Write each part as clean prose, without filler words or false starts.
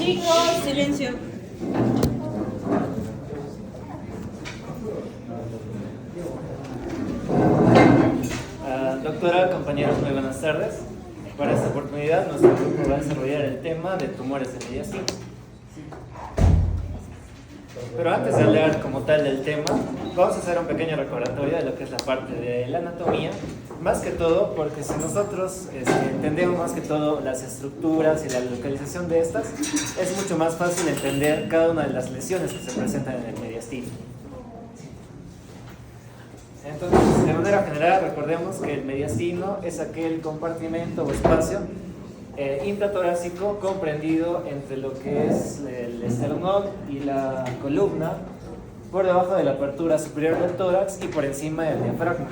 Chicos, silencio. Doctora, compañeros, muy buenas tardes. Para esta oportunidad nuestro grupo va a desarrollar el tema de tumores de mediastino. Pero antes de hablar como tal del tema, vamos a hacer un pequeño recordatorio de lo que es la parte de la anatomía, más que todo porque si nosotros entendemos más que todo las estructuras y la localización de estas, es mucho más fácil entender cada una de las lesiones que se presentan en el mediastino. Entonces, de manera general, recordemos que el mediastino es aquel compartimento o espacio intratorácico comprendido entre lo que es el esternón y la columna, por debajo de la apertura superior del tórax y por encima del diafragma.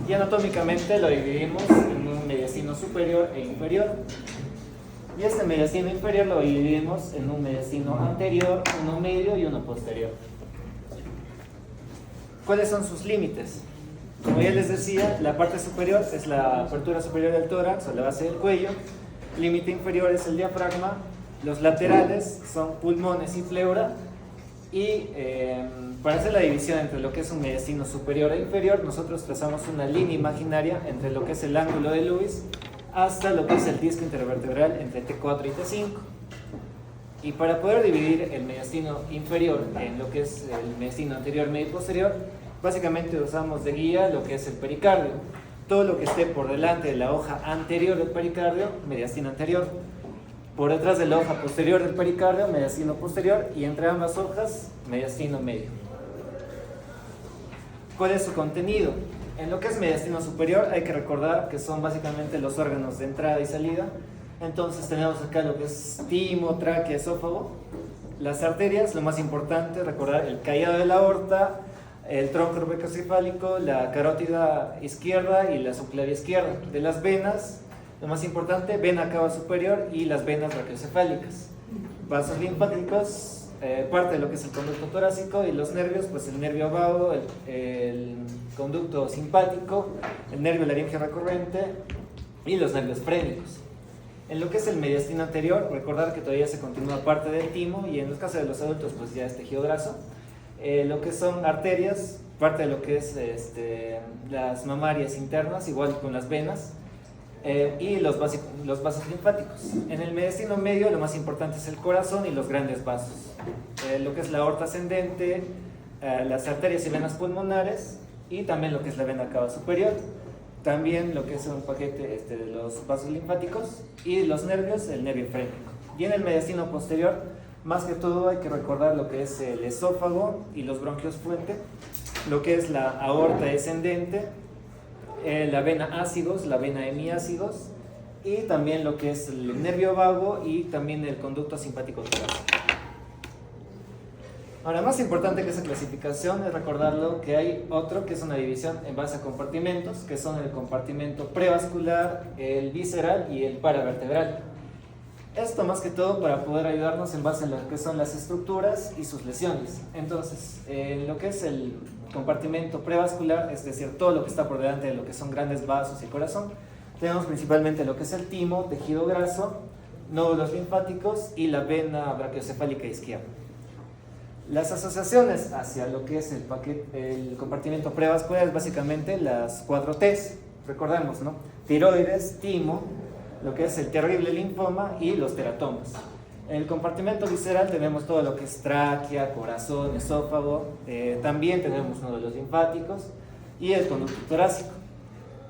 Y anatómicamente lo dividimos en un mediastino superior e inferior. Y este mediastino inferior lo dividimos en un mediastino anterior, uno medio y uno posterior. ¿Cuáles son sus límites? Como ya les decía, la parte superior es la apertura superior del tórax o la base del cuello, el límite inferior es el diafragma, los laterales son pulmones y pleura, y para hacer la división entre lo que es un mediastino superior e inferior, nosotros trazamos una línea imaginaria entre lo que es el ángulo de Lewis hasta lo que es el disco intervertebral entre T4 y T5. Y para poder dividir el mediastino inferior en lo que es el mediastino anterior, medio y posterior, básicamente usamos de guía lo que es el pericardio. Todo lo que esté por delante de la hoja anterior del pericardio, mediastino anterior. Por detrás de la hoja posterior del pericardio, mediastino posterior. Y entre ambas hojas, mediastino medio. ¿Cuál es su contenido? En lo que es mediastino superior hay que recordar que son básicamente los órganos de entrada y salida. Entonces tenemos acá lo que es timo, tráquea, esófago. Las arterias, lo más importante, recordar el callado de la aorta, el tronco trabeocefálico, la carótida izquierda y la subclavia izquierda. De las venas, lo más importante, vena cava superior y las venas brachiocefálicas. Vasos linfáticos, parte de lo que es el conducto torácico, y los nervios, pues el nervio vago, el conducto simpático, el nervio laringeo recurrente y los nervios frénicos. En lo que es el mediastino anterior, recordar que todavía se continúa parte del timo, y en los casos de los adultos pues ya es tejido graso. Lo que son arterias, parte de lo que es las mamarias internas, igual con las venas, y los vasos linfáticos. En el mediastino medio lo más importante es el corazón y los grandes vasos. Lo que es la aorta ascendente, las arterias y venas pulmonares, y también lo que es la vena cava superior. También lo que es un paquete de los vasos linfáticos y los nervios, el nervio frénico. Y en el mediastino posterior, más que todo hay que recordar lo que es el esófago y los bronquios fuente, lo que es la aorta descendente, la vena ácigos, la vena hemiácigos, y también lo que es el nervio vago y también el conducto simpático torácico. Ahora, más importante que esa clasificación es recordarlo que hay otro que es una división en base a compartimentos, que son el compartimento prevascular, el visceral y el paravertebral. Esto más que todo para poder ayudarnos en base a lo que son las estructuras y sus lesiones. Entonces, en lo que es el compartimento prevascular, es decir, todo lo que está por delante de lo que son grandes vasos y corazón, tenemos principalmente lo que es el timo, tejido graso, nódulos linfáticos y la vena brachiocefálica izquierda. Las asociaciones hacia lo que es el compartimento prevascular es básicamente las 4 T's. Recordemos, ¿no? Tiroides, timo, lo que es el terrible linfoma y los teratomas. En el compartimento visceral tenemos todo lo que es tráquea, corazón, esófago, también tenemos nódulos linfáticos y el conducto torácico.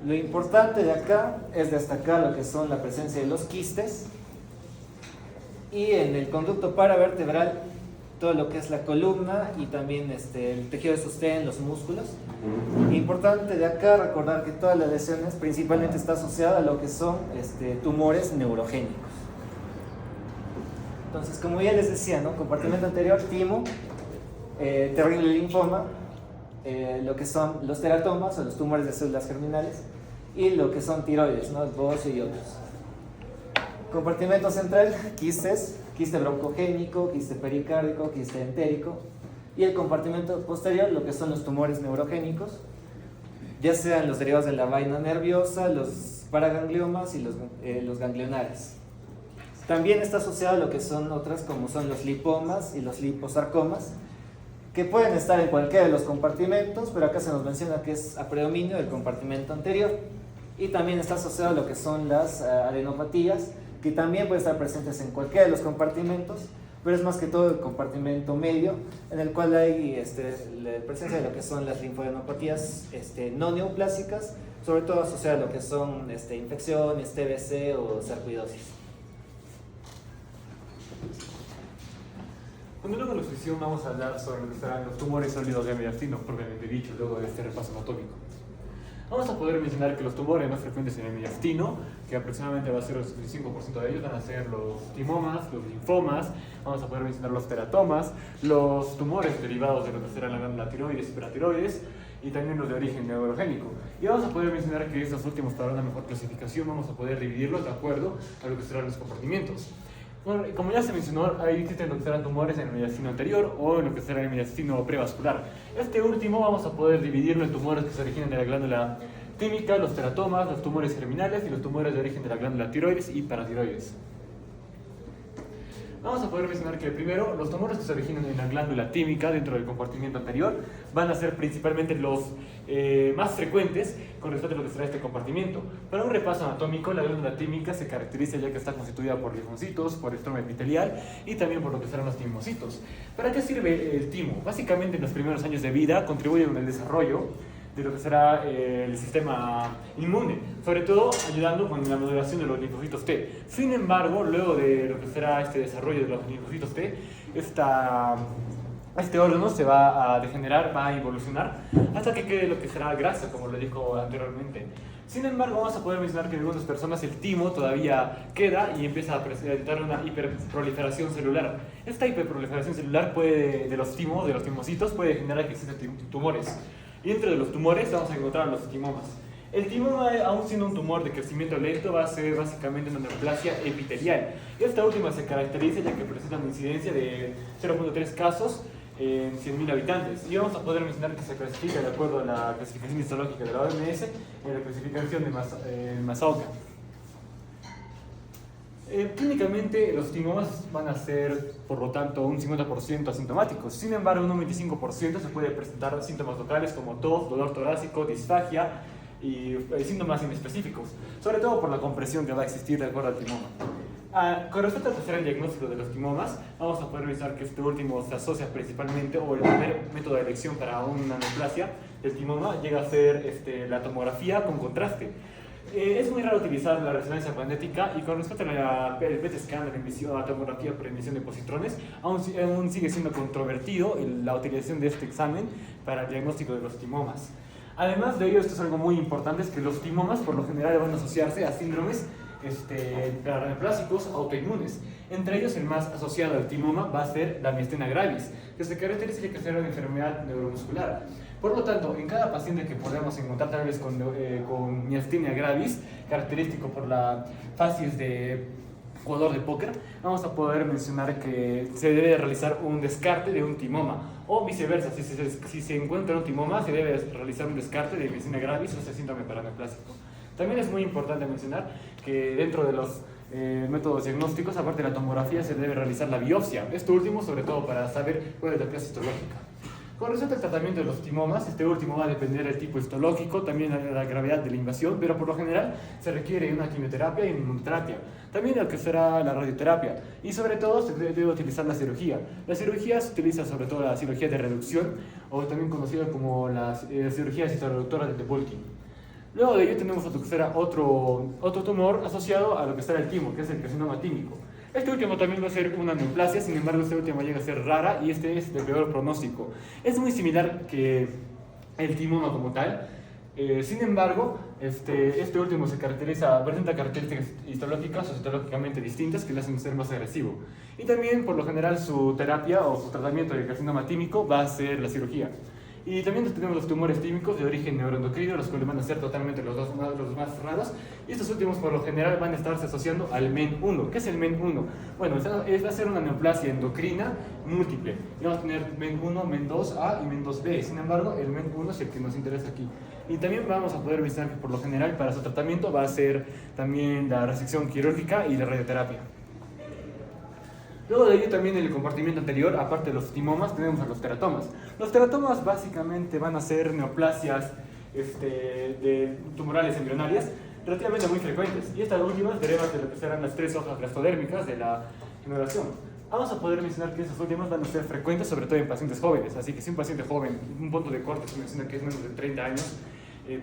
Lo importante de acá es destacar lo que son la presencia de los quistes, y en el conducto paravertebral todo lo que es la columna y también el tejido de sostén, los músculos. Importante de acá recordar que todas las lesiones principalmente está asociada a lo que son tumores neurogénicos. Entonces, como ya les decía, ¿no? Compartimento anterior, timo, terrible linfoma, lo que son los teratomas o los tumores de células germinales, y lo que son tiroides, ¿no? El bocio y otros. Compartimento central, quistes, quiste broncogénico, quiste pericárdico, quiste entérico. Y el compartimento posterior, lo que son los tumores neurogénicos, ya sean los derivados de la vaina nerviosa, los paragangliomas y los ganglionares. También está asociado a lo que son otras, como son los lipomas y los liposarcomas, que pueden estar en cualquiera de los compartimentos, pero acá se nos menciona que es a predominio del compartimento anterior. Y también está asociado a lo que son las adenopatías, que también pueden estar presentes en cualquiera de los compartimentos, pero es más que todo el compartimento medio, en el cual hay la presencia de lo que son las linfadenopatías no neoplásicas, sobre todo asociada a lo que son infecciones, TBC o sarcoidosis. Continuando con la exposición, vamos a hablar sobre lo que serán los tumores sólidos de mediastino, propiamente dicho, luego de este repaso anatómico. Vamos a poder mencionar que los tumores más frecuentes en el mediastino, que aproximadamente va a ser el 65% de ellos, van a ser los timomas, los linfomas, vamos a poder mencionar los teratomas, los tumores derivados de lo que será la glándula tiroides y paratiroides, y también los de origen neurogénico. Y vamos a poder mencionar que estos últimos, para una mejor clasificación, vamos a poder dividirlos de acuerdo a lo que serán los compartimientos. Bueno, como ya se mencionó, ahí existen lo que serán tumores en el mediastino anterior o en lo que será el mediastino prevascular. Este último vamos a poder dividirlo en tumores que se originan de la glándula tímica, los teratomas, los tumores germinales y los tumores de origen de la glándula tiroides y paratiroides. Vamos a poder mencionar que primero, los tumores que se originan en la glándula tímica dentro del compartimiento anterior van a ser principalmente los más frecuentes con respecto a lo que será este compartimiento. Para un repaso anatómico, la glándula tímica se caracteriza ya que está constituida por linfocitos, por estroma epitelial y también por lo que serán los timocitos. ¿Para qué sirve el timo? Básicamente en los primeros años de vida contribuye con el desarrollo de lo que será el sistema inmune, sobre todo ayudando con la modulación de los linfocitos T. Sin embargo, luego de lo que será este desarrollo de los linfocitos T, este órgano se va a degenerar, va a evolucionar, hasta que quede lo que será grasa, como lo dijo anteriormente. Sin embargo, vamos a poder mencionar que en algunas personas el timo todavía queda y empieza a presentar una hiperproliferación celular. Esta hiperproliferación celular de los timocitos, puede generar que existan tumores. Y dentro de los tumores vamos a encontrar los timomas. El timoma, aún siendo un tumor de crecimiento lento, va a ser básicamente una neoplasia epitelial. Esta última se caracteriza ya que presenta una incidencia de 0.3 casos en 100.000 habitantes. Y vamos a poder mencionar que se clasifica de acuerdo a la clasificación histológica de la OMS en la clasificación de Masaoka. Clínicamente los timomas van a ser, por lo tanto, un 50% asintomáticos. Sin embargo, un 95% se puede presentar síntomas locales como tos, dolor torácico, disfagia y síntomas inespecíficos, sobre todo por la compresión que va a existir de acuerdo al timoma. Con respecto al tercer diagnóstico de los timomas, vamos a poder revisar que este último se asocia principalmente, o el primer método de elección para una neoplasia del timoma llega a ser la tomografía con contraste. Es muy raro utilizar la resonancia magnética y con respecto al PET scan, la tomografía por emisión de positrones, aún sigue siendo controvertido la utilización de este examen para el diagnóstico de los timomas. Además de ello, esto es algo muy importante, es que los timomas por lo general van a asociarse a síndromes paraneoplásicos autoinmunes. Entre ellos, el más asociado al timoma va a ser la miastenia gravis, que se caracteriza de que sea una enfermedad neuromuscular. Por lo tanto, en cada paciente que podemos encontrar tal vez con miastenia gravis, característico por la facies de jugador de póker, vamos a poder mencionar que se debe realizar un descarte de un timoma, o viceversa, si se encuentra un timoma, se debe realizar un descarte de miastenia gravis o ese síndrome paraneoplásico. También es muy importante mencionar que dentro de los métodos diagnósticos, aparte de la tomografía, se debe realizar la biopsia. Esto último, sobre todo para saber cuál es la clase histológica. Con respecto al tratamiento de los timomas, este último va a depender del tipo histológico, también de la gravedad de la invasión, pero por lo general se requiere una quimioterapia y inmunoterapia. También lo que será la radioterapia. Y sobre todo se debe utilizar la cirugía. La cirugía se utiliza sobre todo la cirugía de reducción, o también conocida como la cirugía citoreductora de Debulking. Luego de ello tenemos otro tumor asociado a lo que será el timo, que es el carcinoma tímico. Este último también va a ser una neoplasia, sin embargo este último llega a ser rara y este es de peor pronóstico. Es muy similar que el timoma como tal, sin embargo este último presenta características histológicas o citológicamente distintas que le hacen ser más agresivo. Y también por lo general su terapia o su tratamiento del carcinoma tímico va a ser la cirugía. Y también tenemos los tumores tímicos de origen neuroendocrino, los cuales van a ser totalmente los más raros. Y estos últimos, por lo general, van a estarse asociando al MEN1. ¿Qué es el MEN1? Bueno, va a ser una neoplasia endocrina múltiple. Y vamos a tener MEN1, MEN2A y MEN2B. Sin embargo, el MEN1 es el que nos interesa aquí. Y también vamos a poder visitar que, por lo general, para su tratamiento va a ser también la resección quirúrgica y la radioterapia. Luego de ello también en el compartimiento anterior, aparte de los timomas, tenemos a los teratomas. Los teratomas básicamente van a ser neoplasias de tumorales embrionarias relativamente muy frecuentes. Y estas últimas derivan de lo que serán las 3 hojas blastodérmicas de la generación. Vamos a poder mencionar que estas últimas van a ser frecuentes, sobre todo en pacientes jóvenes. Así que si un paciente joven, un punto de corte se menciona que es menos de 30 años,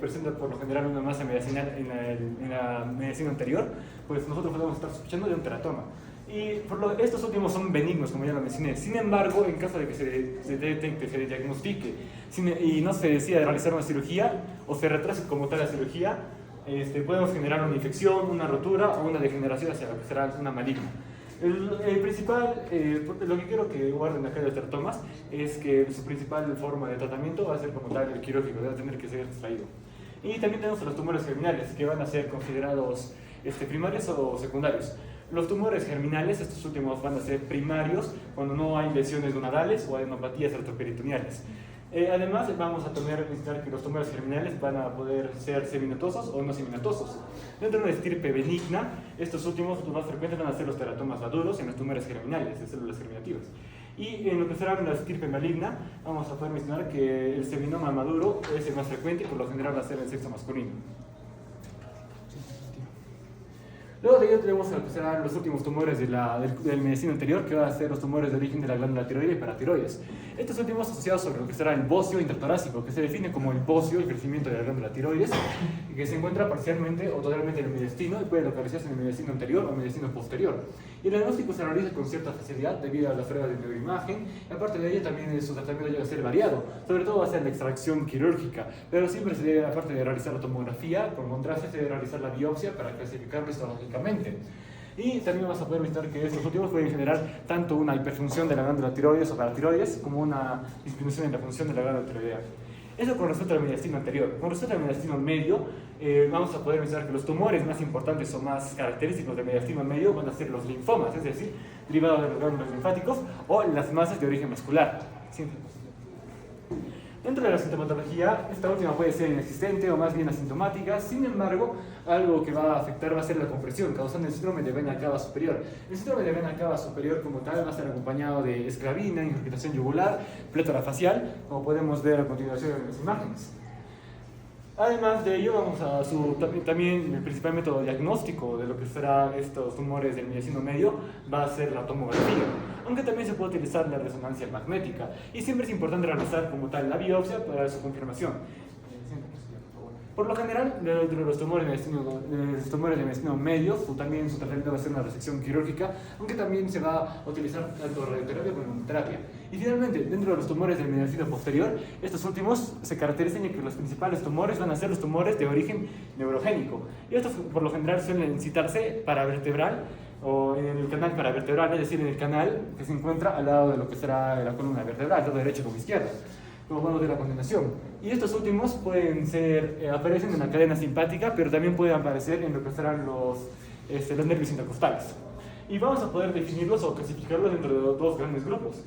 presenta por lo general una masa medicinal en la medicina anterior, pues nosotros podemos estar sospechando de un teratoma. Y estos últimos son benignos, como ya lo mencioné. Sin embargo, en caso de que se detecte, se diagnostique y no se decida realizar una cirugía o se retrase como tal la cirugía, podemos generar una infección, una rotura o una degeneración hacia lo que será una maligna. El principal, lo que quiero que guarden acá de los teratomas es que su principal forma de tratamiento va a ser como tal el quirúrgico, va a tener que ser extraído. Y también tenemos los tumores germinales, que van a ser considerados primarios o secundarios. Los tumores germinales, estos últimos van a ser primarios cuando no hay lesiones gonadales o adenopatías retroperitoneales. Además, vamos a mencionar que los tumores germinales van a poder ser seminatosos o no seminatosos. Dentro de una estirpe benigna, estos últimos, los más frecuentes, van a ser los teratomas maduros en los tumores germinales, de células germinativas. Y en lo que será una estirpe maligna, vamos a poder mencionar que el seminoma maduro es el más frecuente y por lo general va a ser el sexo masculino. Luego de ello tenemos lo que serán los últimos tumores del medicina anterior, que van a ser los tumores de origen de la glándula tiroidea y paratiroides. Estos últimos asociados sobre lo que será el bocio intratorácico, que se define como el bocio, el crecimiento de la glándula tiroides, que se encuentra parcialmente o totalmente en el mediastino y puede localizarse en el mediastino anterior o mediastino posterior. Y el diagnóstico se realiza con cierta facilidad debido a las pruebas de neuroimagen, y aparte de ello también su tratamiento llega a ser variado, sobre todo va a ser la extracción quirúrgica, pero siempre se debe, aparte de realizar la tomografía, por contraste se debe realizar la biopsia para clasificarlo histológicamente. Y también vamos a poder mencionar que estos últimos pueden generar tanto una hiperfunción de la glándula tiroides o paratiroides como una disminución en la función de la glándula tiroidea. Eso con respecto al mediastino anterior. Con respecto al mediastino medio, vamos a poder mencionar que los tumores más importantes o más característicos del mediastino medio van a ser los linfomas, es decir, derivados de los ganglios linfáticos o las masas de origen vascular. Dentro de la sintomatología, esta última puede ser inexistente o más bien asintomática. Sin embargo, algo que va a afectar va a ser la compresión, causando el síndrome de vena cava superior. El síndrome de vena cava superior como tal va a estar acompañado de esclavina, irritación yugular, plétora facial, como podemos ver a continuación en las imágenes. Además de ello, vamos a también el principal método diagnóstico de lo que serán estos tumores del mediastino medio va a ser la tomografía, aunque también se puede utilizar la resonancia magnética, y siempre es importante realizar como tal la biopsia para su confirmación. Por lo general, dentro de los tumores de mediastino medio, también su tratamiento va a ser una resección quirúrgica, aunque también se va a utilizar tanto radioterapia como inmunoterapia. Y finalmente, dentro de los tumores del mediastino posterior, estos últimos se caracterizan en que los principales tumores van a ser los tumores de origen neurogénico. Y estos, por lo general, suelen citarse paravertebral o en el canal paravertebral, es decir, en el canal que se encuentra al lado de lo que será la columna vertebral, tanto derecha como izquierda, como podemos ver a continuación. Y estos últimos pueden ser, aparecen en la cadena simpática, pero también pueden aparecer en lo que serán los nervios intercostales. Y vamos a poder definirlos o clasificarlos dentro de dos grandes grupos.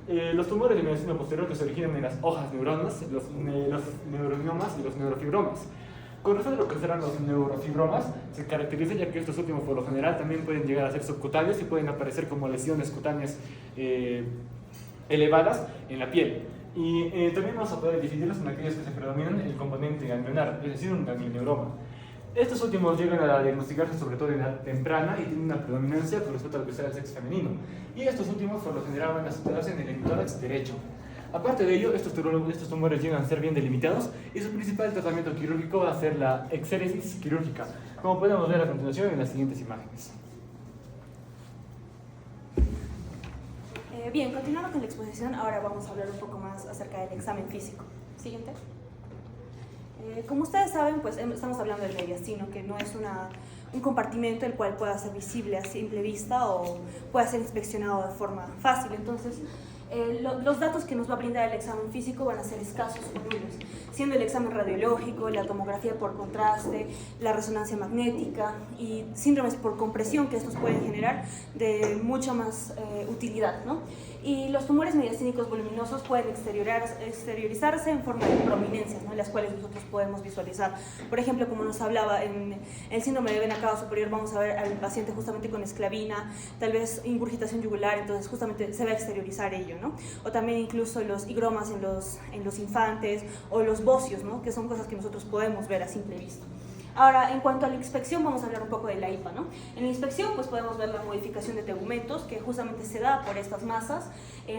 Los tumores de mediastino posterior que se originan en las hojas neuronas, los neurognomas y los neurofibromas. Con respecto a lo que serán los neurofibromas, se caracteriza ya que estos últimos por lo general también pueden llegar a ser subcutáneos y pueden aparecer como lesiones cutáneas elevadas en la piel. Y también vamos a poder dividirlos en aquellos que se predominan el componente ganglionar, es decir, un ganglioneuroma. Estos últimos llegan a diagnosticarse sobre todo en edad temprana y tienen una predominancia con respecto a lo que será el sexo femenino. Y estos últimos por lo general van a situarse en el hemitórax derecho. Aparte de ello, estos tumores llegan a ser bien delimitados y su principal tratamiento quirúrgico va a ser la exéresis quirúrgica, como podemos ver a continuación en las siguientes imágenes. Bien, continuando con la exposición, ahora vamos a hablar un poco más acerca del examen físico. Siguiente. Como ustedes saben, pues estamos hablando del mediastino, que no es un compartimento el cual pueda ser visible a simple vista o pueda ser inspeccionado de forma fácil. Entonces, Los datos que nos va a brindar el examen físico van a ser escasos o nulos, siendo el examen radiológico, la tomografía por contraste, la resonancia magnética y síndromes por compresión que estos pueden generar de mucha más utilidad, ¿no? Y los tumores mediastínicos voluminosos pueden exteriorizarse en forma de prominencias, ¿no? Las cuales nosotros podemos visualizar. Por ejemplo, como nos hablaba, en el síndrome de vena cava superior vamos a ver al paciente justamente con esclavina, tal vez ingurgitación yugular, entonces justamente se va a exteriorizar ello, ¿no? O también incluso los higromas en los infantes o los bocios, ¿no? Que son cosas que nosotros podemos ver a simple vista. Ahora, en cuanto a la inspección, vamos a hablar un poco de la IPA, ¿no? En la inspección, pues podemos ver la modificación de tegumentos, que justamente se da por estas masas,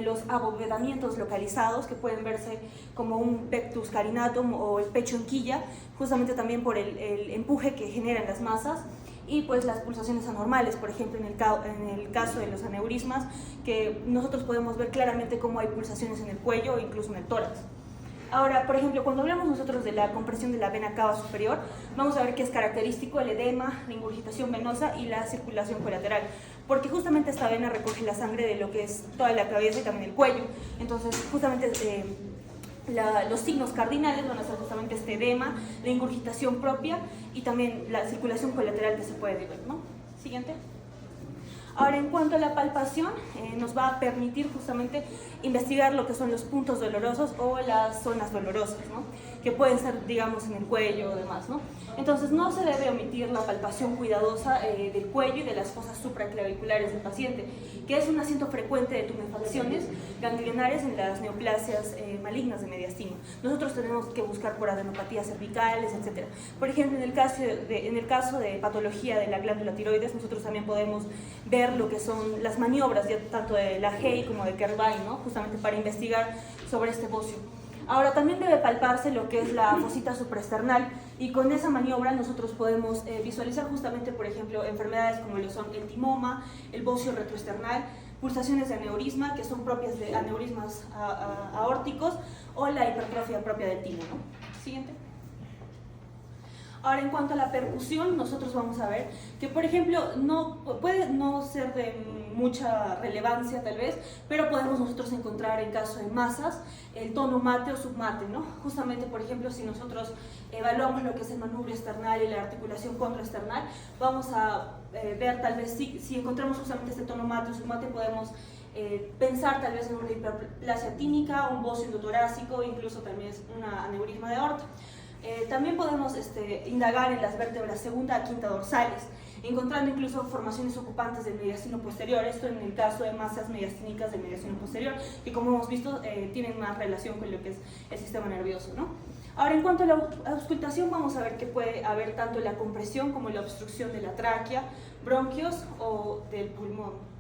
los abovedamientos localizados, que pueden verse como un pectus carinatum o el pecho en quilla, justamente también por el empuje que generan las masas, y pues las pulsaciones anormales, por ejemplo, en el caso de los aneurismas, que nosotros podemos ver claramente cómo hay pulsaciones en el cuello o incluso en el tórax. Ahora, por ejemplo, cuando hablamos nosotros de la compresión de la vena cava superior, vamos a ver que es característico el edema, la ingurgitación venosa y la circulación colateral, porque justamente esta vena recoge la sangre de lo que es toda la cabeza y también el cuello. Entonces, justamente los signos cardinales van a ser justamente este edema, la ingurgitación propia y también la circulación colateral que se puede ver, ¿no? Siguiente. Ahora, en cuanto a la palpación, nos va a permitir justamente investigar lo que son los puntos dolorosos o las zonas dolorosas, ¿no? Que pueden ser, digamos, en el cuello o demás, ¿no? Entonces, no se debe omitir la palpación cuidadosa del cuello y de las fosas supraclaviculares del paciente, que es un asiento frecuente de tumefacciones ganglionares en las neoplasias malignas de mediastino. Nosotros tenemos que buscar por adenopatías cervicales, etc. Por ejemplo, en el caso de patología de la glándula tiroides, nosotros también podemos ver lo que son las maniobras, ya tanto de la Hay como de Kervay, ¿no? Justamente para investigar sobre este bocio. Ahora, también debe palparse lo que es la fosita supraesternal, y con esa maniobra nosotros podemos visualizar justamente, por ejemplo, enfermedades como lo son el timoma, el bocio retroesternal, pulsaciones de aneurisma, que son propias de aneurismas aórticos, o la hipertrofia propia del timo, ¿no? Siguiente. Ahora, en cuanto a la percusión, nosotros vamos a ver que, por ejemplo, puede no ser de mucha relevancia tal vez, pero podemos nosotros encontrar en caso de masas el tono mate o submate, ¿no? Justamente, por ejemplo, si nosotros evaluamos lo que es el manubrio esternal y la articulación contraesternal, vamos a ver tal vez si encontramos justamente este tono mate o submate, podemos pensar tal vez en una hiperplasia tímica, un bocio endotorácico, incluso también es una aneurisma de aorta. También podemos indagar en las vértebras segunda a quinta dorsales, encontrando incluso formaciones ocupantes del mediastino posterior, esto en el caso de masas mediastínicas del mediastino posterior, que como hemos visto tienen más relación con lo que es el sistema nervioso, ¿no? Ahora, en cuanto a la auscultación, vamos a ver que puede haber tanto la compresión como la obstrucción de la tráquea, bronquios o del pulmón.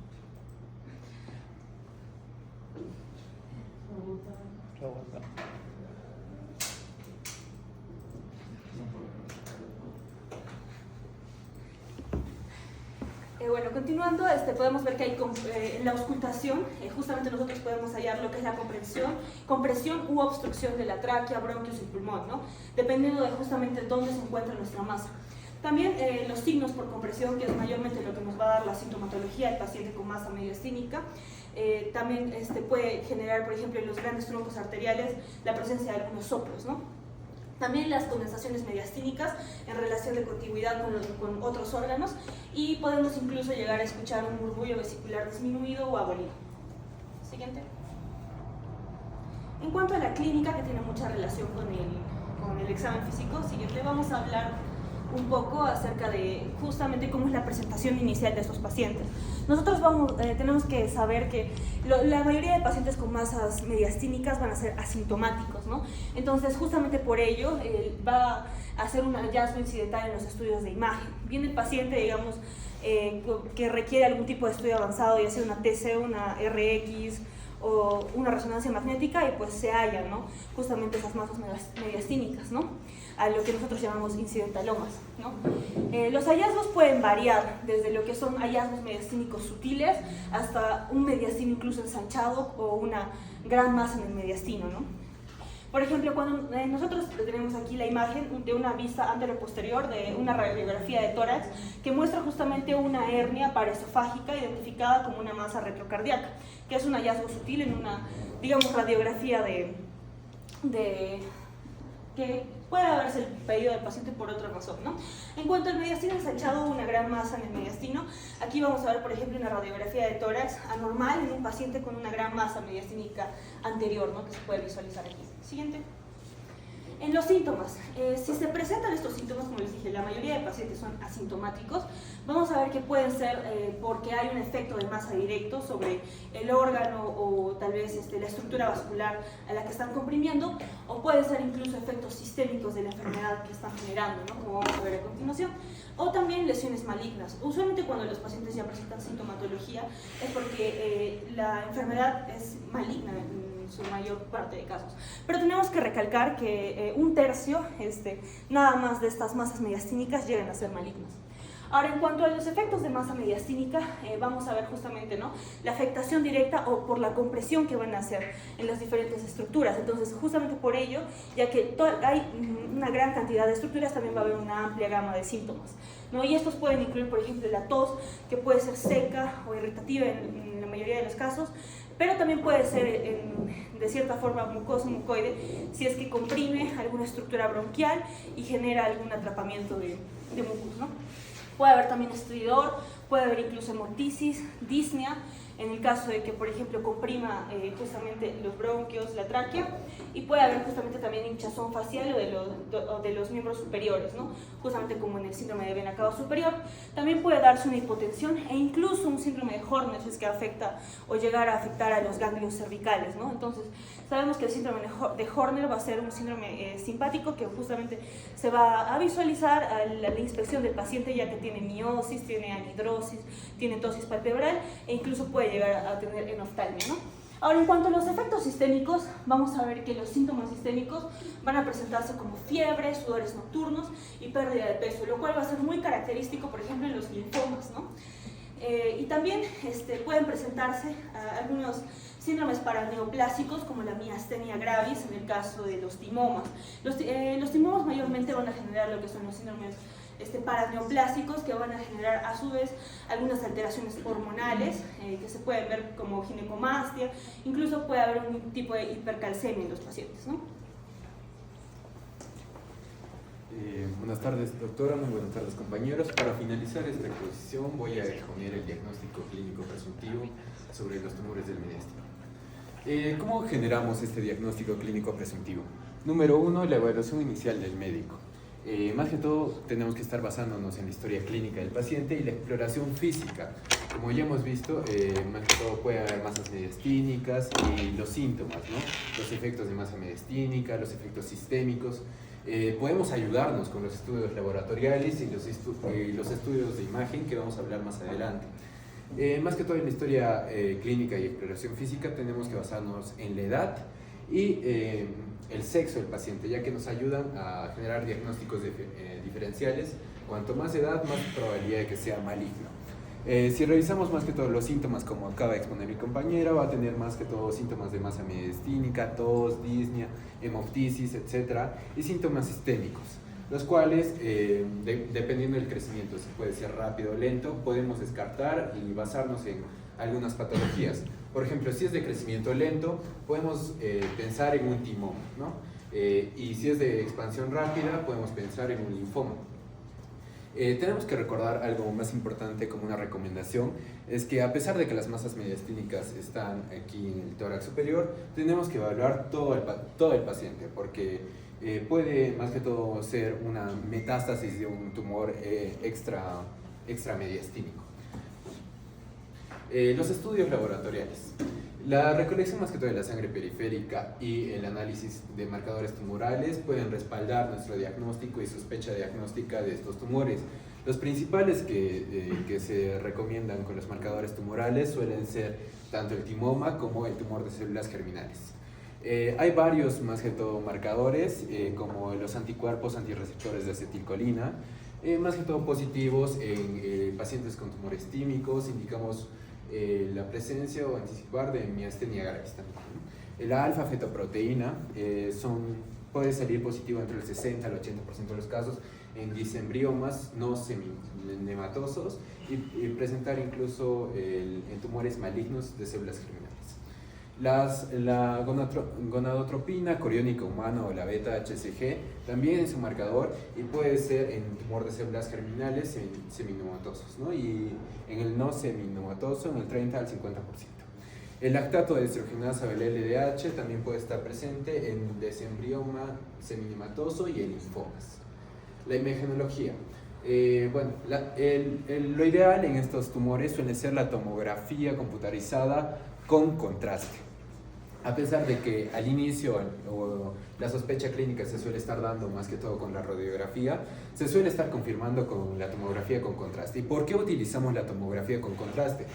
Bueno, continuando, podemos ver que hay en la auscultación, justamente nosotros podemos hallar lo que es la compresión u obstrucción de la tráquea, bronquios y pulmón, ¿no? Dependiendo de justamente dónde se encuentra nuestra masa. También los signos por compresión, que es mayormente lo que nos va a dar la sintomatología del paciente con masa mediastínica. También puede generar, por ejemplo, en los grandes troncos arteriales, la presencia de algunos soplos, ¿no? También las condensaciones mediastínicas en relación de contigüidad con otros órganos, y podemos incluso llegar a escuchar un murmullo vesicular disminuido o abolido. Siguiente. En cuanto a la clínica, que tiene mucha relación con el examen físico, siguiente, vamos a hablar un poco acerca de justamente cómo es la presentación inicial de estos pacientes. Nosotros tenemos que saber que la mayoría de pacientes con masas mediastínicas van a ser asintomáticos, ¿no? Entonces, justamente por ello, va a hacer un hallazgo incidental en los estudios de imagen. Viene el paciente, digamos, que requiere algún tipo de estudio avanzado, ya sea una TC, una RX o una resonancia magnética, y pues se hallan, ¿no? Justamente esas masas mediastínicas, ¿no? A lo que nosotros llamamos incidentalomas, ¿no? Los hallazgos pueden variar desde lo que son hallazgos mediastínicos sutiles hasta un mediastino incluso ensanchado o una gran masa en el mediastino, ¿no? Por ejemplo, cuando nosotros tenemos aquí la imagen de una vista anteroposterior de una radiografía de tórax que muestra justamente una hernia paraesofágica identificada como una masa retrocardíaca, que es un hallazgo sutil en una, digamos, radiografía que puede haberse pedido del paciente por otra razón, ¿no? En cuanto al mediastino, se ha echado una gran masa en el mediastino. Aquí vamos a ver, por ejemplo, una radiografía de tórax anormal en un paciente con una gran masa mediastínica anterior, ¿no? Que se puede visualizar aquí. Siguiente. En los síntomas, si se presentan estos síntomas, como les dije, la mayoría de pacientes son asintomáticos, vamos a ver que pueden ser porque hay un efecto de masa directo sobre el órgano o tal vez la estructura vascular a la que están comprimiendo, o pueden ser incluso efectos sistémicos de la enfermedad que están generando, ¿no? Como vamos a ver a continuación, o también lesiones malignas. Usualmente cuando los pacientes ya presentan sintomatología es porque la enfermedad es maligna en su mayor parte de casos. Pero tenemos que recalcar que un tercio, nada más de estas masas mediastínicas llegan a ser malignas. Ahora, en cuanto a los efectos de masa mediastínica, vamos a ver justamente, ¿no?, la afectación directa o por la compresión que van a hacer en las diferentes estructuras. Entonces, justamente por ello, ya que hay una gran cantidad de estructuras, también va a haber una amplia gama de síntomas, ¿no? Y estos pueden incluir, por ejemplo, la tos, que puede ser seca o irritativa en la mayoría de los casos, pero también puede ser de cierta forma mucoso mucoide si es que comprime alguna estructura bronquial y genera algún atrapamiento de mucus, ¿no? Puede haber también estridor, puede haber incluso hemoptisis, disnea, en el caso de que, por ejemplo, comprima justamente los bronquios, la tráquea, y puede haber justamente también hinchazón facial o de los miembros superiores, ¿no? Justamente como en el síndrome de vena cava superior. También puede darse una hipotensión e incluso un síndrome de Horner, si es que afecta o llegar a afectar a los ganglios cervicales, ¿no? Entonces, sabemos que el síndrome de Horner va a ser un síndrome simpático que justamente se va a visualizar a la inspección del paciente, ya que tiene miosis, tiene anhidrosis, tiene tosis palpebral e incluso puede llegar a tener enoftalmia, ¿no? Ahora, en cuanto a los efectos sistémicos, vamos a ver que los síntomas sistémicos van a presentarse como fiebre, sudores nocturnos y pérdida de peso, lo cual va a ser muy característico, por ejemplo, en los linfomas, ¿no? Y también pueden presentarse algunos síndromes paraneoplásicos como la miastenia gravis en el caso de los timomas. Los timomas mayormente van a generar lo que son los síndromes paraneoplásicos, que van a generar a su vez algunas alteraciones hormonales que se pueden ver como ginecomastia, incluso puede haber un tipo de hipercalcemia en los pacientes, ¿no? Buenas tardes, doctora, muy buenas tardes, compañeros. Para finalizar esta exposición voy a exponer el diagnóstico clínico presuntivo sobre los tumores del mediastino. ¿Cómo generamos este diagnóstico clínico presuntivo? Número 1, la evaluación inicial del médico. Más que todo tenemos que estar basándonos en la historia clínica del paciente y la exploración física. Como ya hemos visto, más que todo puede haber masas mediastínicas y los síntomas, ¿no? Los efectos de masa mediastínica, los efectos sistémicos. Podemos ayudarnos con los estudios laboratoriales y los estudios de imagen que vamos a hablar más adelante. Más que todo en la historia clínica y exploración física tenemos que basarnos en la edad y el sexo del paciente, ya que nos ayudan a generar diagnósticos diferenciales. Cuanto más edad, más probabilidad de que sea maligno. Si revisamos más que todo los síntomas, como acaba de exponer mi compañera, va a tener más que todo síntomas de masa mediastínica, tos, disnea, hemoptisis, etc. Y síntomas sistémicos, los cuales, dependiendo del crecimiento, si puede ser rápido o lento, podemos descartar y basarnos en algunas patologías. Por ejemplo, si es de crecimiento lento, podemos pensar en un timoma, ¿no? Y si es de expansión rápida, podemos pensar en un linfoma. Tenemos que recordar algo más importante como una recomendación, es que a pesar de que las masas mediastínicas están aquí en el tórax superior, tenemos que evaluar todo el paciente, porque puede más que todo ser una metástasis de un tumor extramediastínico. Los estudios laboratoriales. La recolección más que todo de la sangre periférica y el análisis de marcadores tumorales pueden respaldar nuestro diagnóstico y sospecha diagnóstica de estos tumores. Los principales que se recomiendan con los marcadores tumorales suelen ser tanto el timoma como el tumor de células germinales. Hay varios más que todo marcadores, como los anticuerpos antirreceptores de acetilcolina, más que todo positivos en pacientes con tumores tímicos. Indicamos la presencia o anticipar de miastenia gravis también. La alfa-fetoproteína puede salir positivo entre el 60 al 80% de los casos en disembriomas no seminematosos y presentar incluso en tumores malignos de células germinales. La gonadotropina coriónica humana o la beta-HCG también es un marcador y puede ser en tumor de células germinales seminematosos, ¿no? Y en el no seminematoso en el 30 al 50%. El lactato de destrogenasa o el LDH también puede estar presente en desembrioma seminematoso y en linfomas. La imagenología. Lo ideal en estos tumores suele ser la tomografía computarizada con contraste. A pesar de que al inicio la sospecha clínica se suele estar dando más que todo con la radiografía, se suele estar confirmando con la tomografía con contraste. ¿Y por qué utilizamos la tomografía con contraste?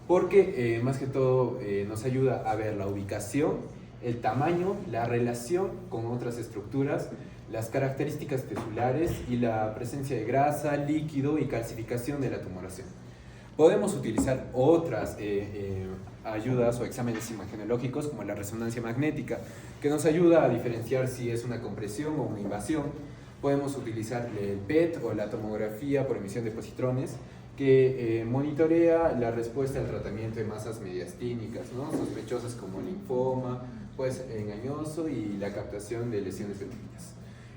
Porque más que todo nos ayuda a ver la ubicación, el tamaño, la relación con otras estructuras, las características tesulares y la presencia de grasa, líquido y calcificación de la tumoración. Podemos utilizar otras ayudas o exámenes imagenológicos como la resonancia magnética, que nos ayuda a diferenciar si es una compresión o una invasión. Podemos utilizar el PET o la tomografía por emisión de positrones, que monitorea la respuesta al tratamiento de masas mediastínicas, ¿no? Sospechosas como linfoma, pues engañoso, y la captación de lesiones benignas.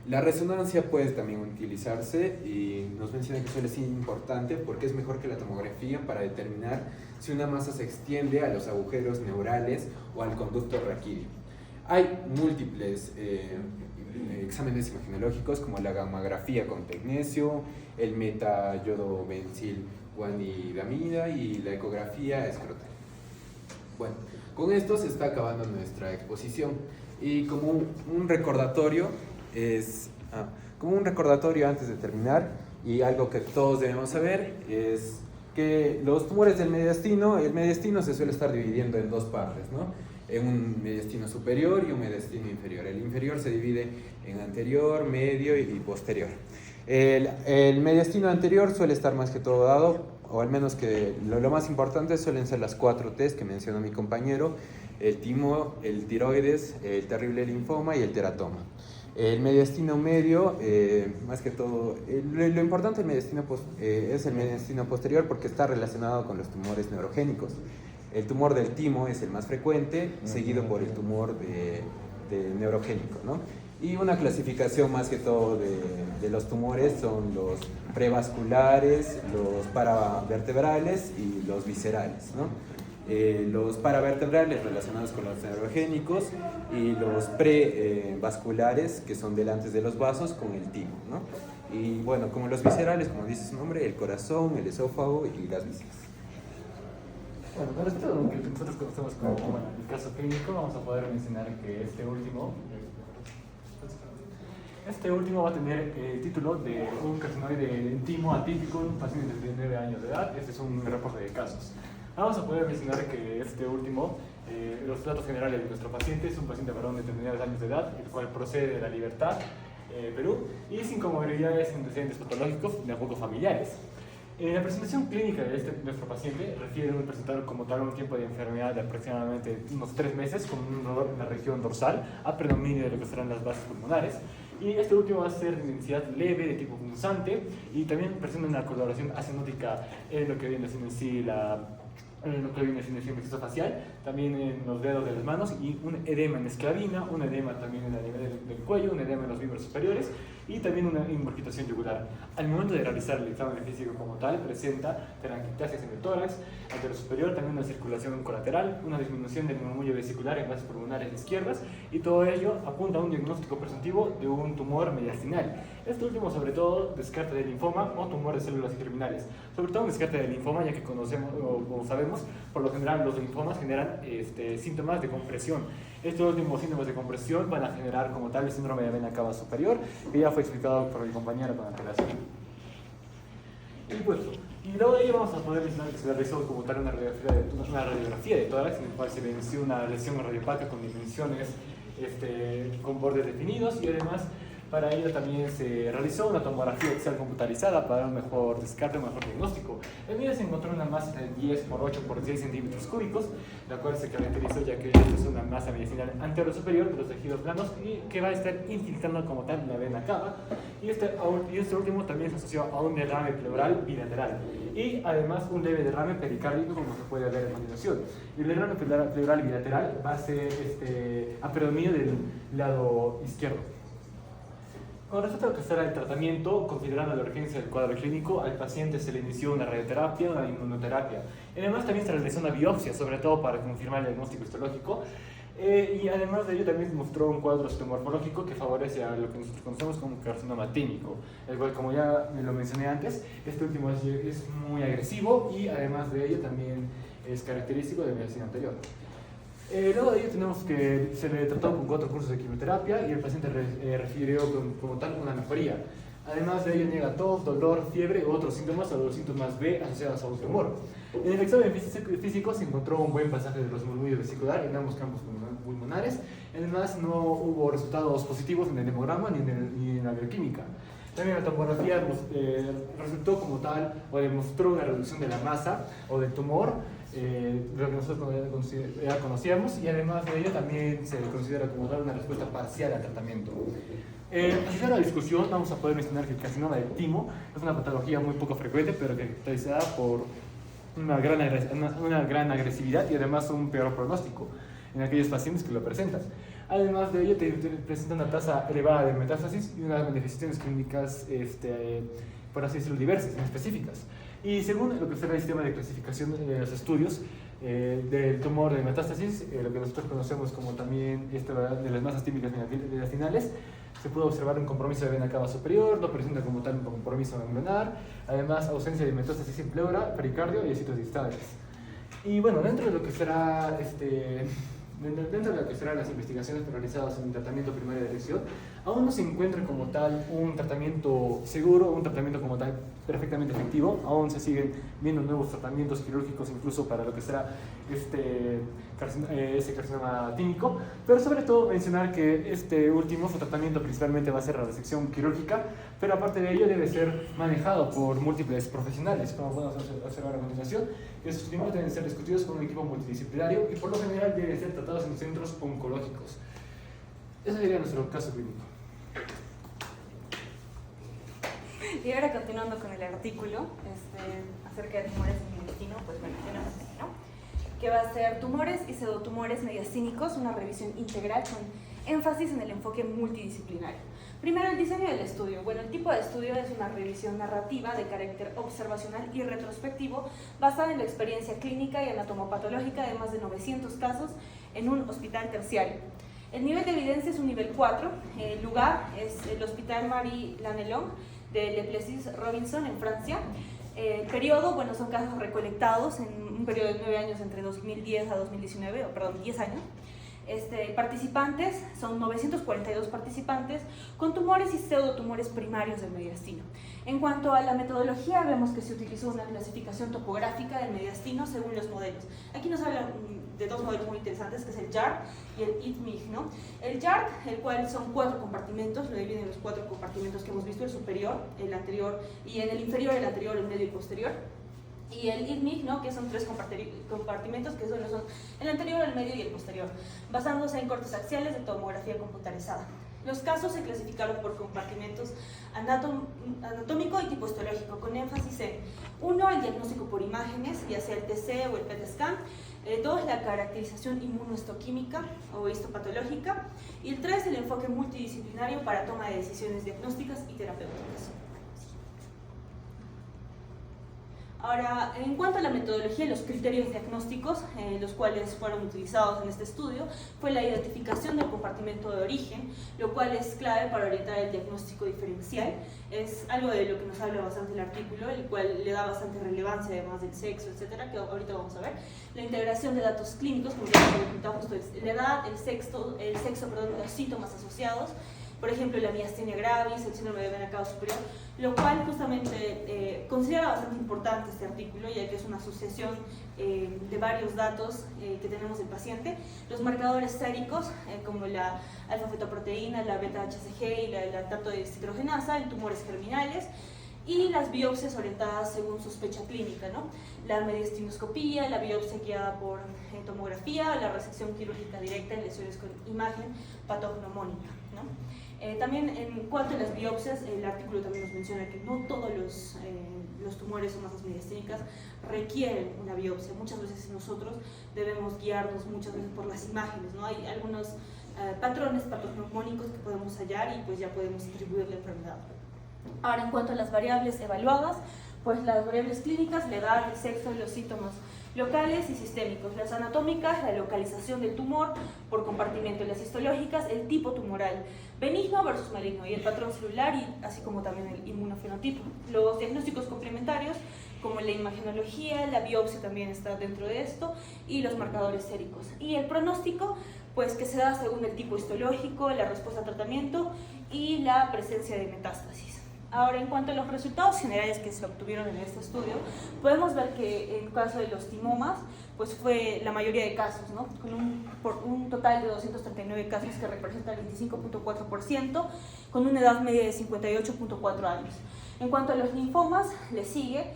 La resonancia puede también utilizarse y nos menciona que suele ser importante porque es mejor que la tomografía para determinar si una masa se extiende a los agujeros neurales o al conducto raquídeo. Hay múltiples exámenes imagenológicos como la gammagrafía con tecnesio, el meta-yodobencil-guanidamida y la ecografía escrotal. Bueno, con esto se está acabando nuestra exposición y como un recordatorio antes de terminar, y algo que todos debemos saber es que los tumores del mediastino, el mediastino se suele estar dividiendo en dos partes, ¿no? En un mediastino superior y un mediastino inferior. El inferior se divide en anterior, medio y posterior. El mediastino anterior suele estar más que todo dado, o al menos que lo más importante suelen ser las 4 T's que mencionó mi compañero: el timo, el tiroides, el terrible linfoma y el teratoma. El mediastino medio, más que todo, lo importante del mediastino es el mediastino posterior porque está relacionado con los tumores neurogénicos. El tumor del timo es el más frecuente, seguido por el tumor de neurogénico, ¿no? Y una clasificación más que todo de los tumores son los prevasculares, los paravertebrales y los viscerales, ¿no? Los paravertebrales relacionados con los neurogénicos y los prevasculares, que son delante de los vasos, con el timo, ¿no? Y bueno, como los viscerales, como dice su nombre, el corazón, el esófago y las vísceras. Bueno, con esto que nosotros conocemos como el caso clínico, vamos a poder mencionar que este último va a tener el título de un carcinoide timo atípico en un paciente de 9 años de edad. Este es un reporte de casos. Vamos a poder mencionar que este último, los datos generales de nuestro paciente, es un paciente varón de 39 años de edad, el cual procede de La Libertad, Perú, y sin comorbilidades en antecedentes patológicos ni tampoco familiares. La presentación clínica de nuestro paciente refiere a un presentador como tal un tiempo de enfermedad de aproximadamente unos 3 meses con un dolor en la región dorsal a predominio de lo que serán las bases pulmonares, y este último va a ser de intensidad leve de tipo punzante y también presenta una coloración acenótica en lo que viene siendo en sí facial, también en los dedos de las manos, y un edema en esclavina, un edema también en el nivel del cuello, un edema en los miembros superiores y también una ingurgitación yugular. Al momento de realizar el examen físico como tal, presenta telangiectasias en el tórax anterosuperior, también una circulación colateral, una disminución del murmullo vesicular en bases pulmonares izquierdas, y todo ello apunta a un diagnóstico presuntivo de un tumor mediastinal. Este último, sobre todo, descarte de linfoma o tumor de células germinales. Sobre todo un descarte de linfoma, ya que conocemos o sabemos, por lo general los linfomas generan síntomas de compresión. Estos últimos síntomas de compresión van a generar como tal el síndrome de vena cava superior, que ya fue explicado por mi compañero con antelación. Y luego de ello vamos a poder mencionar que se realizó como tal una radiografía de tórax, en el cual se evidenció una lesión radiopática con dimensiones con bordes definidos, y además Para ello también se realizó una tomografía axial computarizada para un mejor descarte, un mejor diagnóstico. En ella se encontró una masa de 10 por 8 por 10 centímetros cúbicos, la cual se caracterizó ya que esta es una masa mediastinal anterior-superior de los tejidos blandos y que va a estar infiltrando como tal la vena cava. Y este último también se asoció a un derrame pleural bilateral y además un leve derrame pericárdico, como se puede ver a continuación. Y el derrame pleural bilateral va a ser a predominio del lado izquierdo. Con respecto a lo que será el tratamiento, considerando la urgencia del cuadro clínico, al paciente se le inició una radioterapia, una inmunoterapia. Y además también se realizó una biopsia, sobre todo para confirmar el diagnóstico histológico. Y además de ello también mostró un cuadro citomorfológico que favorece a lo que nosotros conocemos como carcinoma tímico, el cual, como ya lo mencioné antes, este último es muy agresivo y además de ello también es característico de medicina anterior. Luego de ello tenemos que se le trató con 4 cursos de quimioterapia y el paciente refirió como tal una mejoría. Además de ello niega tos, dolor, fiebre u otros síntomas o los síntomas B asociados a un tumor. En el examen físico se encontró un buen pasaje de los murmullos vesicular en ambos campos pulmonares. Además no hubo resultados positivos en el hemograma ni en la bioquímica. También la tomografía resultó como tal o demostró una reducción de la masa o del tumor, lo que nosotros ya conocíamos, y además de ello también se considera como tal una respuesta parcial al tratamiento. Así a la discusión, vamos a poder mencionar que el carcinoma del timo es una patología muy poco frecuente, pero caracterizada por una gran agresividad y además un peor pronóstico en aquellos pacientes que lo presentan. Además de ello, presenta una tasa elevada de metástasis y unas manifestaciones clínicas, por así decirlo, diversas, específicas. Y según lo que será el sistema de clasificación de los estudios del tumor de metástasis, lo que nosotros conocemos como también de las masas típicas mediastinales, se pudo observar un compromiso de vena cava superior, no presenta como tal un compromiso ganglionar, además ausencia de metástasis en pleura, pericardio y sitios distales. Y bueno, dentro de lo que será dentro de lo que serán las investigaciones realizadas en el tratamiento primario de elección, aún no se encuentra como tal un tratamiento seguro, un tratamiento como tal perfectamente efectivo. Aún se siguen viendo nuevos tratamientos quirúrgicos incluso para lo que será ese carcinoma tímico, pero sobre todo mencionar que este último, su tratamiento principalmente va a ser la resección quirúrgica, pero aparte de ello debe ser manejado por múltiples profesionales, como podemos observar a continuación. Esos tratamientos deben ser discutidos con un equipo multidisciplinario y por lo general deben ser tratados en centros oncológicos. Ese sería nuestro caso clínico. Y ahora continuando con el artículo acerca de tumores en el intestino, pues bueno, tenemos aquí, ¿no? Que va a ser tumores y pseudotumores mediastínicos, una revisión integral con énfasis en el enfoque multidisciplinario. Primero, el diseño del estudio. Bueno, el tipo de estudio es una revisión narrativa de carácter observacional y retrospectivo basada en la experiencia clínica y anatomopatológica de más de 900 casos en un hospital terciario. El nivel de evidencia es un nivel 4. El lugar es el Hospital Marie Lannelongue de Le Plessis-Robinson en Francia. El periodo, bueno, son casos recolectados en un periodo de 9 años entre 2010 a 2019, o perdón, 10 años. Participantes, son 942 participantes con tumores y pseudotumores primarios del mediastino. En cuanto a la metodología, vemos que se utilizó una clasificación topográfica del mediastino según los modelos. Aquí nos habla de 2 modelos muy interesantes, que es el JARC y el ITMIG, ¿no? El JARC, el cual son 4 compartimentos, lo dividen en los 4 compartimentos que hemos visto, el superior, el anterior, y en el inferior, el anterior, el medio y posterior. Y el ITMIG, ¿no? Que son 3 compartimentos, que son el anterior, el medio y el posterior, basándose en cortes axiales de tomografía computarizada. Los casos se clasificaron por compartimentos anatómico y tipo histológico, con énfasis en 1, el diagnóstico por imágenes, ya sea el TC o el PET scan, 2, la caracterización inmunohistoquímica o histopatológica, y el 3, el enfoque multidisciplinario para toma de decisiones diagnósticas y terapéuticas. Ahora, en cuanto a la metodología y los criterios diagnósticos, los cuales fueron utilizados en este estudio, fue la identificación del compartimento de origen, lo cual es clave para orientar el diagnóstico diferencial. Es algo de lo que nos habla bastante el artículo, el cual le da bastante relevancia, además del sexo, etcétera, que ahorita vamos a ver. La integración de datos clínicos, como ya comentamos, la edad, el sexo, los síntomas asociados, por ejemplo la miastenia gravis, el síndrome de vena cava superior, lo cual justamente considera bastante importante este artículo, ya que es una asociación de varios datos que tenemos del paciente. Los marcadores séricos, como la alfa-fetoproteína, la beta-HCG y la lactato de deshidrogenasa en tumores germinales, y las biopsias orientadas según sospecha clínica, ¿no? La mediastinoscopía, la biopsia guiada por tomografía, la resección quirúrgica directa en lesiones con imagen patognomónica, ¿no? También en cuanto a las biopsias, el artículo también nos menciona que no todos los tumores o masas mediastínicas requieren una biopsia. Muchas veces nosotros debemos guiarnos muchas veces por las imágenes, ¿no? Hay algunos patrones patognomónicos que podemos hallar y pues ya podemos atribuir la enfermedad. Ahora, en cuanto a las variables evaluadas, pues las variables clínicas, la edad, el sexo y los síntomas locales y sistémicos. Las anatómicas, la localización del tumor por compartimento. Las histológicas, el tipo tumoral, benigno versus maligno, y el patrón celular, y así como también el inmunofenotipo. Los diagnósticos complementarios, como la imagenología, la biopsia también está dentro de esto, y los marcadores séricos. Y el pronóstico, pues que se da según el tipo histológico, la respuesta al tratamiento y la presencia de metástasis. Ahora, en cuanto a los resultados generales que se obtuvieron en este estudio, podemos ver que en el caso de los timomas, pues fue la mayoría de casos, ¿no? Por un total de 239 casos que representa el 25.4%, con una edad media de 58.4 años. En cuanto a los linfomas, le sigue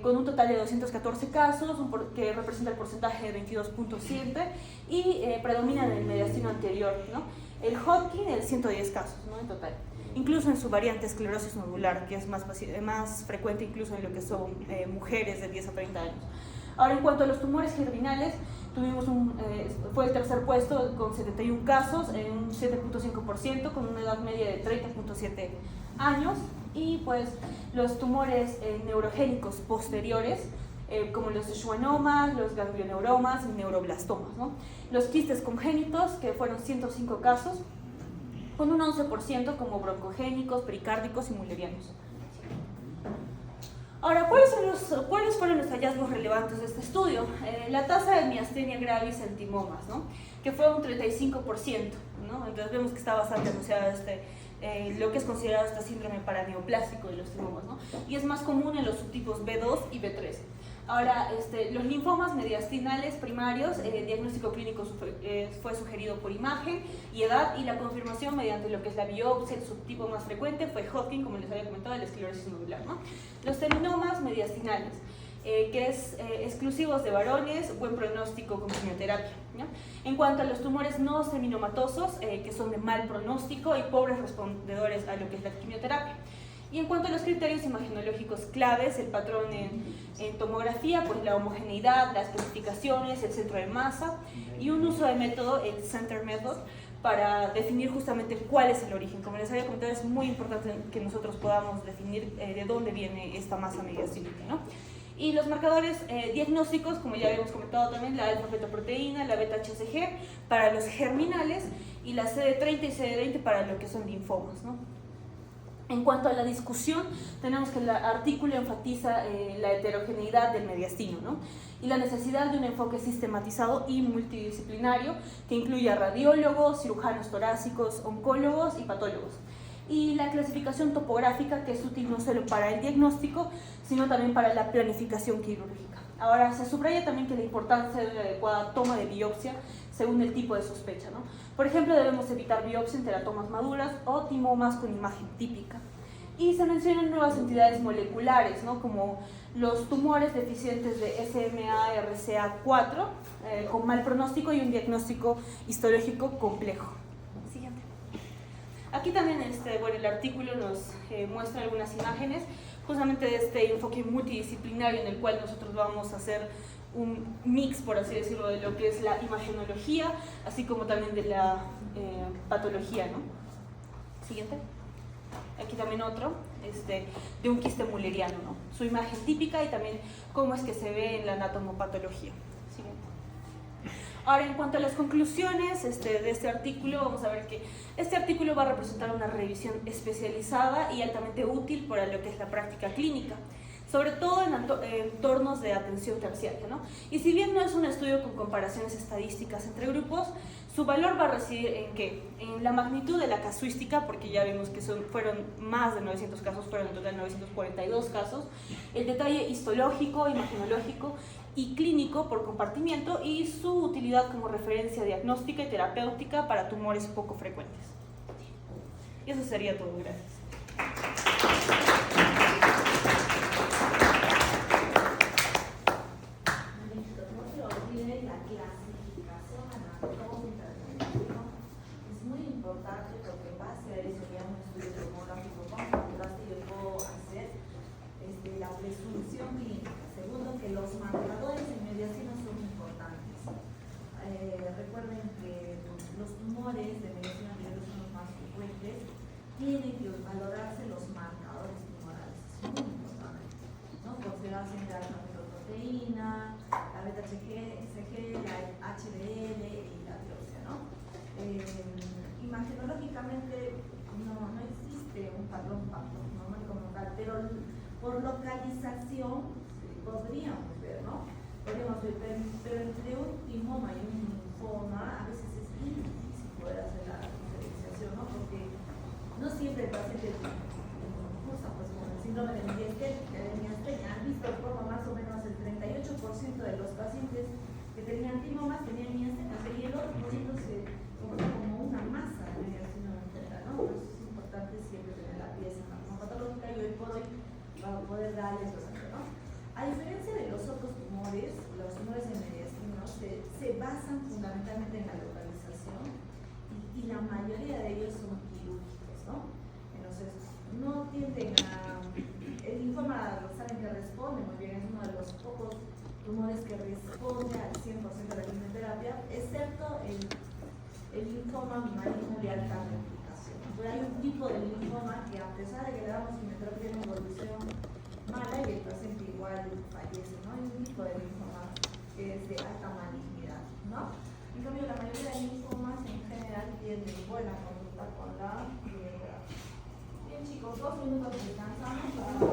con un total de 214 casos, que representa el porcentaje de 22.7 y predomina en el mediastino anterior, ¿no? El Hodgkin, el 110 casos, ¿no? En total. Incluso en su variante esclerosis nodular, que es más frecuente incluso en lo que son mujeres de 10 a 30 años. Ahora, en cuanto a los tumores germinales, fue el tercer puesto con 71 casos, en un 7.5%, con una edad media de 30.7 años, y pues los tumores neurogénicos posteriores, como los schwannomas, los ganglioneuromas y neuroblastomas, ¿no? Los quistes congénitos, que fueron 105 casos, con un 11% como broncogénicos, pericárdicos y mullerianos. Ahora, ¿cuáles fueron los hallazgos relevantes de este estudio? La tasa de miastenia gravis en timomas, ¿no? Que fue un 35%, ¿no? Entonces vemos que está bastante asociado lo que es considerado este síndrome paraneoplásico de los timomas, ¿no? Y es más común en los subtipos B2 y B3. Ahora, los linfomas mediastinales primarios, el diagnóstico clínico fue sugerido por imagen y edad, y la confirmación mediante lo que es la biopsia. El subtipo más frecuente fue Hodgkin, como les había comentado, la esclerosis nodular, ¿no? Los seminomas mediastinales, que es exclusivos de varones, buen pronóstico con quimioterapia, ¿no? En cuanto a los tumores no seminomatosos, que son de mal pronóstico y pobres respondedores a lo que es la quimioterapia. Y en cuanto a los criterios imagenológicos claves, el patrón en tomografía, pues la homogeneidad, las especificaciones, el centro de masa, y un uso de método, el Center Method, para definir justamente cuál es el origen. Como les había comentado, es muy importante que nosotros podamos definir de dónde viene esta masa mediastínica, ¿no? Y los marcadores diagnósticos, como ya habíamos comentado también, la alfa-fetoproteína, la beta-HCG para los germinales, y la CD30 y CD20 para lo que son linfomas, ¿no? En cuanto a la discusión, tenemos que el artículo enfatiza la heterogeneidad del mediastino, ¿no? Y la necesidad de un enfoque sistematizado y multidisciplinario que incluya radiólogos, cirujanos torácicos, oncólogos y patólogos. Y la clasificación topográfica, que es útil no solo para el diagnóstico, sino también para la planificación quirúrgica. Ahora, se subraya también que la importancia de una adecuada toma de biopsia según el tipo de sospecha, ¿no? Por ejemplo, debemos evitar biopsia en teratomas maduras o timomas con imagen típica. Y se mencionan nuevas entidades moleculares, ¿no? Como los tumores deficientes de SMA-RCA4 con mal pronóstico y un diagnóstico histológico complejo. Siguiente. Aquí también el artículo nos muestra algunas imágenes justamente de este enfoque multidisciplinario en el cual nosotros vamos a hacer un mix, por así decirlo, de lo que es la imagenología, así como también de la patología, ¿no? Siguiente. Aquí también otro, de un quiste mulleriano, ¿no? Su imagen típica y también cómo es que se ve en la anatomopatología. Siguiente. Ahora, en cuanto a las conclusiones de este artículo, vamos a ver que este artículo va a representar una revisión especializada y altamente útil para lo que es la práctica clínica. sobre todo en entornos de atención terciaria, ¿no? Y si bien no es un estudio con comparaciones estadísticas entre grupos, su valor va a residir en ¿qué? En la magnitud de la casuística, porque ya vimos que fueron más de 900 casos, fueron en total 942 casos, el detalle histológico, imagenológico y clínico por compartimiento y su utilidad como referencia diagnóstica y terapéutica para tumores poco frecuentes. Y eso sería todo, gracias. Porque en base a eso, ya un estudio tomográfico con contraste, yo puedo hacer la presunción clínica. Segundo, que los marcadores en medicina son importantes. Recuerden que los tumores de medicina son los más frecuentes, tienen que valorarse los marcadores tumorales. Es muy importante, ¿no? Consideración de la proteína, la beta-HCG, la HDL y la biopsia, ¿no? Imagenológicamente no existe un patrón normal como tal, pero por localización podríamos ver, ¿no? Podríamos ver, pero entre un timoma y un linfoma a veces es difícil poder hacer la diferenciación, ¿no? Porque no siempre el paciente cursa pues, con el síndrome de miastenia. Han visto de forma más o menos el 38% de los pacientes que tenían timomas tenían miastenia, y el otro se comporta como una masa de mediación entera, ¿no? Por eso es importante siempre tener la pieza patológica y hoy por hoy para poder darles los ejemplos, ¿no? A diferencia de los otros tumores, los tumores de mediastino se basan fundamentalmente en la localización y la mayoría de ellos son quirúrgicos, ¿no? Entonces, no tienden a... El linfoma, saben que responde muy bien, es uno de los pocos tumores que responde al 100% de la quimioterapia, excepto el linfoma maligno de alta complicación. Entonces hay un tipo de linfoma que a pesar de que le damos quimioterapia en evolución mala y el paciente igual fallece, ¿no? Hay un tipo de linfoma que es de alta malignidad, ¿no? En cambio, la mayoría de linfomas en general tienen buena conducta con la quimioterapia. Bien chicos, 2 minutos descansamos para...